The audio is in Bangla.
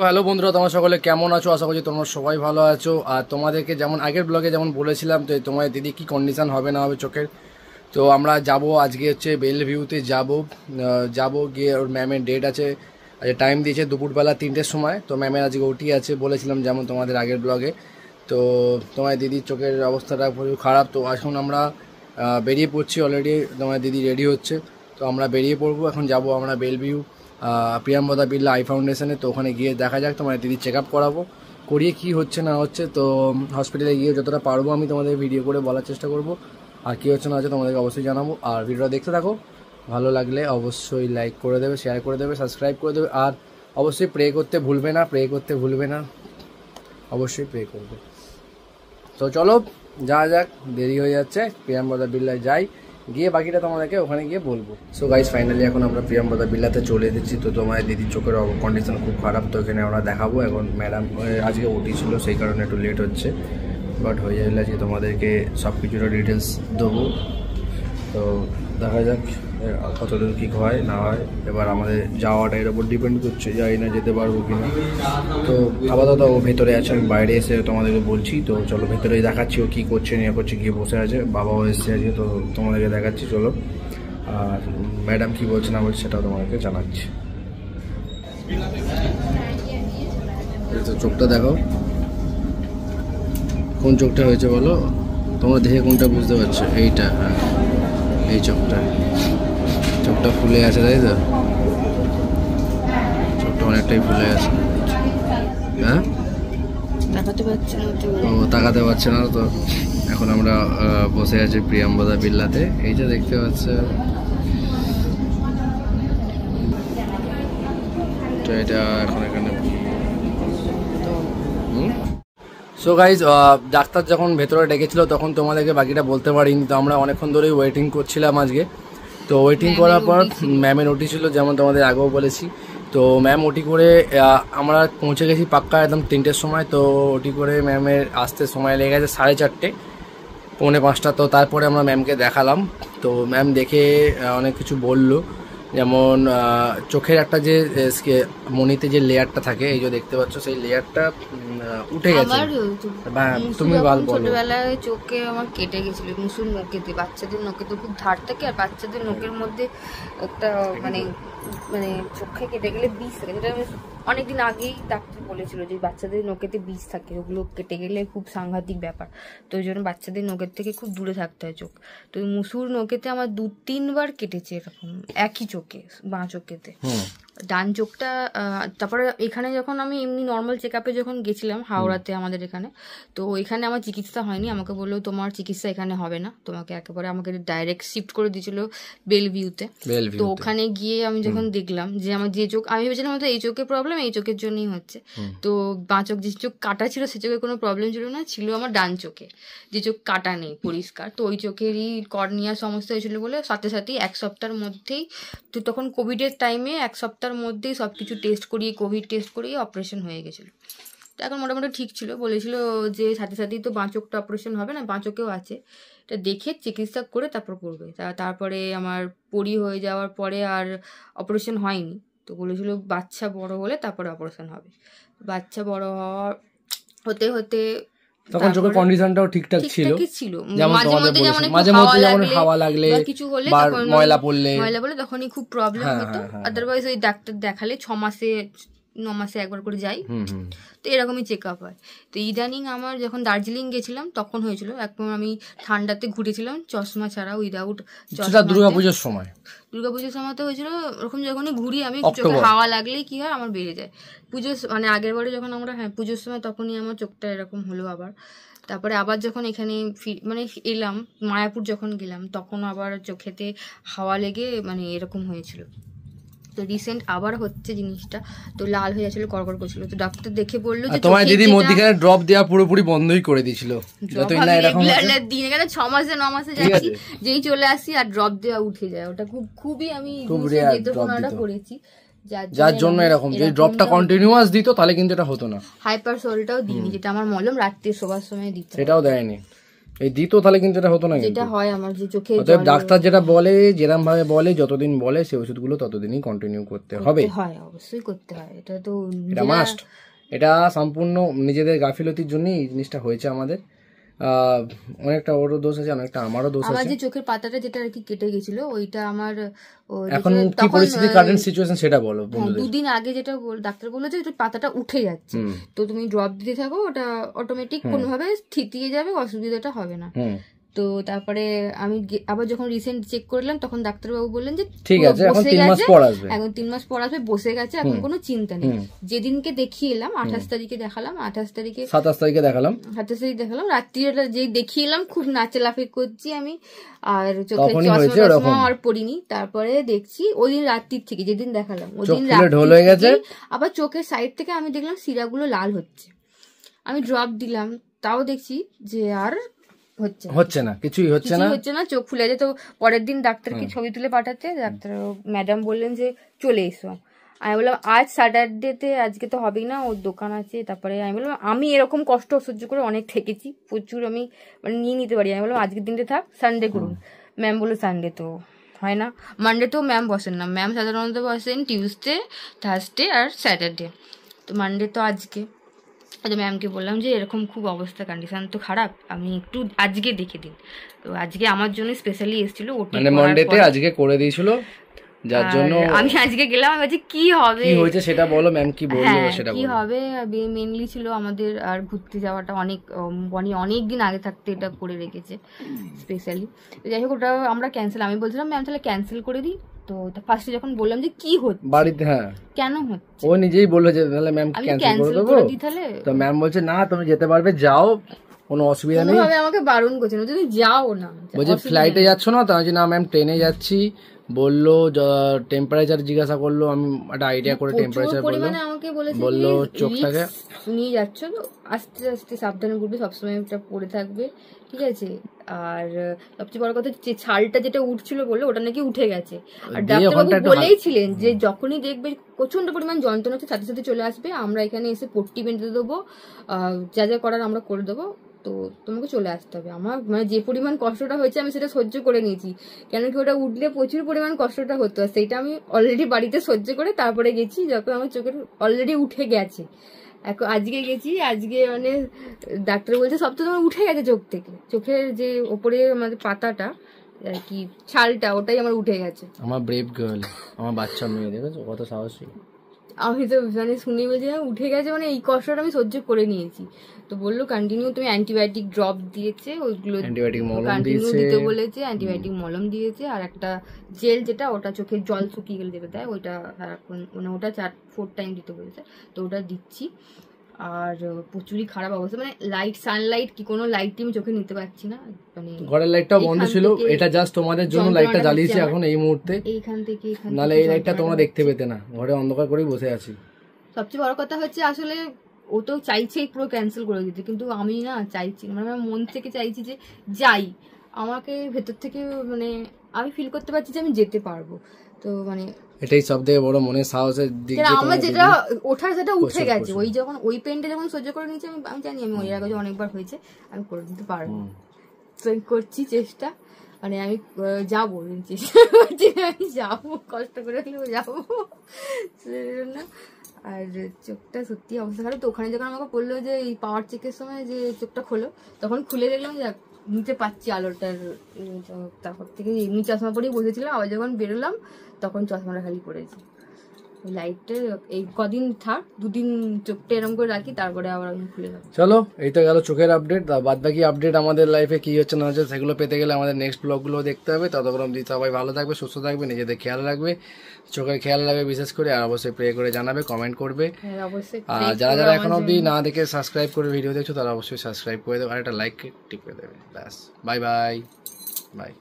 হ্যালো বন্ধুরা, তোমরা সকলে কেমন আছো? আশা করছি তোমরা সবাই ভালো আছো। আর তোমাদেরকে যেমন আগের ব্লগে যেমন বলেছিলাম, তো তোমার দিদি কি কন্ডিশন হবে না হবে চোখের, তো আমরা যাব আজকে হচ্ছে বেল ভিউতে যাব গিয়ে ওর ম্যামের ডেট আছে, আজকে টাইম দিয়েছে দুপুরবেলা 3টের সময়। তো ম্যামের আজকে ওটি আছে বলেছিলাম যেমন তোমাদের আগের ব্লগে। তো তোমার দিদির চোখের অবস্থাটা প্রচুর খারাপ। তো এখন আমরা বেরিয়ে পড়ছি, অলরেডি তোমার দিদি রেডি হচ্ছে। তো আমরা বেরিয়ে পড়বো, এখন যাব আমরা বেল ভিউ প্রিয়াম্বদা বিড়লা আই ফাউন্ডেশনে। তো ওখানে গিয়ে দেখা যাক, তোমার দিদি চেক আপ করিয়ে কী হচ্ছে না হচ্ছে। তো হসপিটালে গিয়ে যতটা পারবো আমি তোমাদের ভিডিও করে বলার চেষ্টা করব, আর কী হচ্ছে না হচ্ছে তোমাদেরকে অবশ্যই জানাবো। আর ভিডিওটা দেখতে থাকো, ভালো লাগলে অবশ্যই লাইক করে দেবে, শেয়ার করে দেবে, সাবস্ক্রাইব করে দেবে। আর অবশ্যই প্রে করতে ভুলবে না, অবশ্যই প্রে করবে। তো চলো যাওয়া যাক, দেরি হয়ে যাচ্ছে, প্রিয়াম্বদা বিড়লায় যাই, গিয়ে বাকিটা তোমাদেরকে ওখানে গিয়ে বলবো। সো গাইস, ফাইনালি এখন আমরা প্রিয়াম্বদা বিড়লাতে চলে এসেছি। তো তোমার দিদির চোখের কন্ডিশন খুব খারাপ, তো এখানে আমরা দেখাবো। এখন ম্যাডাম আজকে ওটি ছিল, সেই কারণে একটু লেট হচ্ছে, বাট হয়ে যাবে আজকে তোমাদেরকে সব কিছুটা ডিটেলস দেবো। তো দেখা যাক কতদূর কী হয় না হয়। এবার আমাদের যাওয়াটা এর ওপর ডিপেন্ড করছে, যাই না যেতে পারবো কি না। তো আপাতত ও ভেতরে আছে, আমি বাইরে এসে তোমাদেরকে বলছি। তো চলো ভেতরেই দেখাচ্ছি ও কী করছে নিয়ে করছে, গিয়ে বসে আছে, বাবাও এসছে আজকে। তো তোমাদেরকে দেখাচ্ছি চলো, আর ম্যাডাম কী বলছে না বলছে সেটাও তোমাদেরকে জানাচ্ছি। তো চোখটা দেখো, কোন চোখটা হয়েছে বলো তোমরা, দেখে কোনটা বুঝতে পারছো? এইটা, হ্যাঁ এই চোখটা ফুলে আছে, তাই তো? চোখটা অনেকটাই ফুলে আছে। হ্যাঁ, তাকাতে পারছে না তো। এখন আমরা বসে আছি প্রিয়াম্বদা বিড়লাতে, এই যে দেখতে পাচ্ছে। তো এটা এখন এখানে সো গাইজ, ডাক্তার যখন ভেতরে ডেকেছিল তখন তোমাদেরকে বাকিটা বলতে পারিনি। তো আমরা অনেকক্ষণ ধরেই ওয়েটিং করছিলাম আজকে। তো ওয়েটিং করার পর ম্যামের ওটি ছিল, যেমন তোমাদের আগেও বলেছি। তো ম্যাম ওটি করে আমরা পৌঁছে গেছি পাক্কা একদম 3টের সময়। তো ওটি করে ম্যামের আসতে সময় লেগে গেছে 4:30, পৌনে 5টা। তো তারপরে আমরা ম্যামকে দেখালাম। তো ম্যাম দেখে অনেক কিছু বললো, যেমন চোখের একটা যে মনিতে যে লেয়ারটা থাকে, এই যে দেখতে পাচ্ছ, সেই লেয়ারটা উঠে গেছে। তুমি বলো। ছোটবেলায় চোখে আমার কেটে গেছিল, মুসুর নখেতে, বাচ্চাদের নখে তো খুব ধার থাকে, আর বাচ্চাদের নখের মধ্যে একটা মানে মানে চোখে কেটে গেলে বিষ থাকে, যেটা অনেকদিন আগেই ডাক্তার বলেছিল যে বাচ্চাদের নখেতে বিষ থাকে, ওগুলো কেটে গেলে খুব সাংঘাতিক ব্যাপার। তো ওই জন্য বাচ্চাদের নখের থেকে খুব দূরে থাকতে হয় চোখ। তো ওই মুসুর নখেতে আমার 2-3 বার কেটেছে এরকম, একই চোখে, বাঁ চোখেতে, ডান চোখটা। তারপরে এখানে যখন আমি এমনি নর্মাল চেক আপে যখন গেছিলাম হাওড়াতে আমাদের এখানে, তো এখানে আমার চিকিৎসা হয়নি। আমাকে বললো তোমার চিকিৎসা এখানে হবে না, তোমাকে একেবারে আমাকে ডাইরেক্ট শিফট করে দিয়েছিল বেলভিউতে। তো ওখানে গিয়ে আমি যখন দেখলাম যে আমার যে চোখ, আমি ভেবেছিলাম হয়তো এই চোখের প্রবলেম এই চোখের জন্যই হচ্ছে। তো বাঁ চোখ, যে চোখ কাটা ছিল সে চোখে কোনো প্রবলেম ছিল না, ছিল আমার ডান চোখে, যে চোখ কাটা নেই পরিষ্কার। তো ওই চোখেরই কর্নিয়া সমস্যা হয়েছিল বলে সাথে 1 সপ্তাহের মধ্যেই, তো তখন কোভিডের টাইমে 1 সপ্তাহের মধ্যেই সব কিছু টেস্ট করিয়ে, কোভিড টেস্ট করিয়ে অপারেশন হয়ে গেছিল। তো এখন মোটামুটি ঠিক ছিল, বলেছিল যে সাথেই তো বাঁ চোখটা অপারেশন হবে না, বাঁ চোখেও আছে, এটা দেখে চিকিৎসা করে তারপর করবে। তারপরে আমার পরি হয়ে যাওয়ার পরে আর অপারেশন হয়নি। তো বলেছিল বাচ্চা বড় হলে তারপরে অপারেশন হবে। বাচ্চা বড় হতে হতে তখন চোখের কন্ডিশনটাও ঠিকঠাক ছিল, যেমন মাঝে মধ্যে যেমন হাওয়া লাগলে কিছু হলে, ময়লা পড়লে তখনই খুব প্রবলেম হতো। আদারওয়াইজ ওই ডাক্তার দেখালে 9 মাসে একবার করে যাই, তো এরকমই চেক আপ হয়। তো ইদানিং আমার যখন দার্জিলিং গেছিলাম তখন হয়েছিল, এখন আমি ঠান্ডাতে ঘুরেছিলাম চশমা ছাড়া, উইদাউট চশমা। দুর্গাপুজোর সময় তো হয়েছিল ওরকম, যখনই ঘুরি আমি চোখে হাওয়া লাগলেই কি হয় আমার বেড়ে যায়। পুজোর মানে আগের বারে যখন আমরা পুজোর সময়, তখনই আমার চোখটা এরকম হলো আবার। তারপরে আবার যখন এখানে মানে এলাম, মায়াপুর যখন গেলাম, তখন আবার চোখেতে হাওয়া লেগে মানে এরকম হয়েছিল। তো রিসেন্ট আবার হচ্ছে জিনিসটা, তো লাল হয়ে যাচ্ছিল, করকর করছিল। তো ডাক্তার দেখে বললো যে তোমার দিদি মধ্যিখানে ড্রপ দেওয়া পুরোপুরি বন্ধই করে দিয়েছিল। দিনে গেলে 6 মাসে 9 মাসে যাচ্ছি, যেই চলে আসি আর ড্রপ দেওয়া উঠে যায়। ওটা খুবই আমি করেছি, যার জন্য এরকম। যে ড্রপটা কন্টিনিউয়াস দিত তাহলে কিন্তু এটা হতো না। হাইপার সলটাও দিইনি, যেটা আমার মলম রাত্রে শোবার সময় দিত, সেটাও দেয়নি। এই দিত তাহলে কিন্তু এটা হতো না, যেটা কিন্তু হয় আমার যে চোখে অতএব ডাক্তার যেটা বলে, যেরকম ভাবে বলে, যতদিন বলে সেই ওষুধগুলো ততদিনই কন্টিনিউ করতে হবে। হয়, অবশ্যই করতে হয়, এটা তো এটা মাস্ট। এটা সম্পূর্ণ নিজেদের গাফিলতির জন্যই এই জিনিসটা হয়েছে আমাদের। অনেকটা ওরও দোষ আছে, অনেকটা আমারও দোষ আমার আছে। যে চোখের পাতাটা যেটা আর কি কেটে গেছিল ওইটা আমার এখন কি পরিস্থিতি, কারেন্ট সিচুয়েশন সেটা বলো বন্ধুদের। দুদিন আগে যেটা ডাক্তার বললো যে পাতাটা উঠে যাচ্ছে, তো তুমি ড্রপ দিতে থাকো, ওটা অটোমেটিক কোনোভাবে থিতিয়ে যাবে, অসুবিধাটা হবে না। তো তারপরে আমি আবার যখন রিসেন্ট চেক করলাম তখন ডাক্তারবাবু বললেন যে ঠিক আছে, এখন 3 মাস পর আসবে, এখন 3 মাস পর আসবে, বসে গেছে, এখন কোনো চিন্তা নেই। যেদিনকে দেখিয়ে এলাম 28 তারিখে দেখালাম, 27 তারিখে দেখালাম, রাত্রিটা যেই দেখিয়ে এলাম খুব নাচে লাফে করছি আমি, আর চোখে চশমা আর পরিনি। তারপরে দেখছি ওই দিন রাত্রির থেকে যেদিন দেখালাম ওই দিন আবার চোখের সাইড থেকে আমি দেখলাম শিরাগুলো লাল হচ্ছে। আমি ড্রপ দিলাম, তাও দেখছি যে আর হচ্ছে না, কিছুই হচ্ছে না, চোখ ফুলে যায়। তো পরের দিন ডাক্তারকে ছবি তুলে পাঠাতে, ডাক্তার ম্যাডাম বললেন যে চলে এসো। আমি বললাম আজ স্যাটারডেতে, আজকে তো হবেই না, ওর দোকান আছে। তারপরে আমি বললাম আমি এরকম কষ্ট সহ্য করে অনেক ঠেকেছি, প্রচুর আমি মানে নিয়ে নিতে পারি। আমি বললাম আজকের দিনটা থাক, সানডে করুন। ম্যাম বললো সানডে তো হয় না, মানডে তো ম্যাম বসেন না, ম্যাম সাধারণত বসেন টিউসডে, থার্সডে আর স্যাটারডে, তো মানডে তো আজকে। আচ্ছা, ম্যামকে বললাম যে এরকম খুব অবস্থা, কন্ডিশন তো খারাপ, আমি একটু আজকে দেখে দিন। তো আজকে আমার জন্য স্পেশালি এসেছিল, ওটা মানে মন্ডেতে আজকে করে দিয়েছিল, যার জন্য আমি আজকে গেলাম। আমি বলছি কি হবে, কি হয়েছে সেটা বলো, ম্যাম কি বললো সেটা কি হবে। মেইনলি ছিল আমাদের আর ঘুরতে যাওয়াটা, অনেক দিন আগে থাকতে এটা করে রেখেছে স্পেশালি। যাই হোক, ওটা আমরা ক্যান্সেল, আমি বলছিলাম ম্যাম তাহলে ক্যান্সেল করে দিই। তো ফার্স্টে যখন বললাম যে কি হচ্ছে বাড়িতে, হ্যাঁ কেন হচ্ছে, ও নিজেই বললো যে তাহলে ম্যাম ক্যান্সেল করে দিই তাহলে। তো ম্যাম বলছে না তুমি যেতে পারবে, যাও, কোনো অসুবিধা নেই। আমাকে বারণ করছে না, তুমি যাও না, বলছে ফ্লাইটে যাচ্ছ না? তো আমি না ম্যাম ট্রেনে যাচ্ছি। বললো টেম্পারেচার জিজ্ঞাসা করলো, আমি একটা আইডিয়া করে টেম্পারেচার বললো চোখটাকে নিয়ে যাচ্ছ তো আস্তে আস্তে সাবধানে ঘুরবে, সবসময় এটা পরে থাকবে, ঠিক আছে। আর সবচেয়ে বড় কথা যে ছালটা যেটা উঠছিল বললো ওটা নাকি উঠে গেছে। আর ডাক্তারবাবু বলেইছিলেন যে যখনই দেখবে প্রচন্ড পরিমাণ যন্ত্রণা হচ্ছে সাথে সাথে চলে আসবে, আমরা এখানে এসে পট্টি বেঁধে দেবো, যা যা করার আমরা করে দেবো, তো তোমাকে চলে আসতে হবে। আমার মানে যে পরিমাণ কষ্টটা হয়েছে আমি সেটা সহ্য করে নিয়েছি, কেন কি ওটা উঠলে প্রচুর পরিমাণ কষ্টটা হতো, আর সেইটা আমি অলরেডি বাড়িতে সহ্য করে তারপরে গেছি যখন আমার চোখের অলরেডি উঠে গেছে। এখন আজকে গেছি, আজকে মানে ডাক্তার বলছে সব তো তোমার উঠে গেছে চোখ থেকে, চোখের যে ওপরে আমাদের পাতাটা আর কি ছালটা ওটাই আমার উঠে গেছে। আমার ব্রেভ গার্ল, আমার বাচ্চা মেয়ে, দেখেছো কত সাহসী। আমি তো মানে শুনে বলছি উঠে গেছে, মানে এই কষ্টটা আমি সহ্য করে নিয়েছি। তো বললো কন্টিনিউ তুমি অ্যান্টিবায়োটিক ড্রপ দিয়েছে, ওইগুলো কন্টিনিউ দিতে বলেছে, অ্যান্টিবায়োটিক মলম দিয়েছে, আর একটা জেল যেটা ওটা চোখের জল শুকিয়ে গেলে দেবে দেয়, ওইটা মানে ওটা 4-4 টাইম দিতে বলেছে, তো ওটা দিচ্ছি। আর প্রচুরই খারাপ অবস্থা, মানে লাইট সানলাইট কি কোনো লাইট আমি চোখে নিতে পারছি না, মানে ঘরের লাইটটাও বন্ধ ছিল, এটা জাস্ট তোমাদের জন্য লাইটটা জ্বালিয়েছি এখন এই মুহূর্তে, এইখান থেকে নালে এই লাইটটা তোমরা দেখতে পেতে না, ঘরে অন্ধকার করেই বসে আছি। সবচেয়ে বড় কথা হচ্ছে আসলে ও তো চাইছে পুরো ক্যান্সেল করে দিতে, কিন্তু আমি না চাইছি, মানে আমার মন থেকে চাইছি যে যাই, আমাকে ভেতর থেকে মানে আমি ফিল করতে পারছি যে আমি যেতে পারবো। তো মানে এটাই সব থেকে বড় মনের সাহসের দিক, আমার যেটা ওঠার সেটা উঠে গেছে, ওই যখন ওই পেনটা যখন সহ্য করে নিয়েছি আমি জানি আমি ওই আগে অনেকবার হয়েছে, আমি করে দিতে পারবো, তো করছি চেষ্টা, মানে আমি যাবো, চেষ্টা করছি আমি যাবো, কষ্ট করে হলেও যাবো সেজন্য। আর চোখটা সত্যি অবস্থা খারাপ। তো ওখানে যখন আমাকে বললো যে এই পাওয়ার চেকের সময় যে চোখটা খোলো, তখন খুলে দেখলাম যে নিতে পাচ্ছি আলোটার, তারপর থেকে এমনি চশমা পরেই বসেছিলাম, আবার যখন বেরোলাম তখন চশমাটা খালি পড়েছি। লাইটটা এই কদিন থাক, 2 দিন চোখটা এরকম করে রাখি, তারপরে আবার আমি খুলে যাবো। চলো, এই তো গেল চোখের আপডেট। বাদ বাকি আপডেট আমাদের লাইফে কি হচ্ছে না হচ্ছে সেগুলো পেতে গেলে আমাদের নেক্সট ব্লগগুলো দেখতে হবে। ততক্ষণ অবধি সবাই ভালো থাকবে, সুস্থ থাকবে, নিজেদের খেয়াল রাখবে, চোখের খেয়াল রাখবে বিশেষ করে, আর অবশ্যই প্রে করে জানাবে, কমেন্ট করবে। আর যারা যারা এখন অবধি না দেখে সাবস্ক্রাইব করে ভিডিও দেখছো তারা অবশ্যই সাবস্ক্রাইব করে দেবে, আর একটা লাইক টিপে দেবে। ব্যাস, বাই বাই বাই।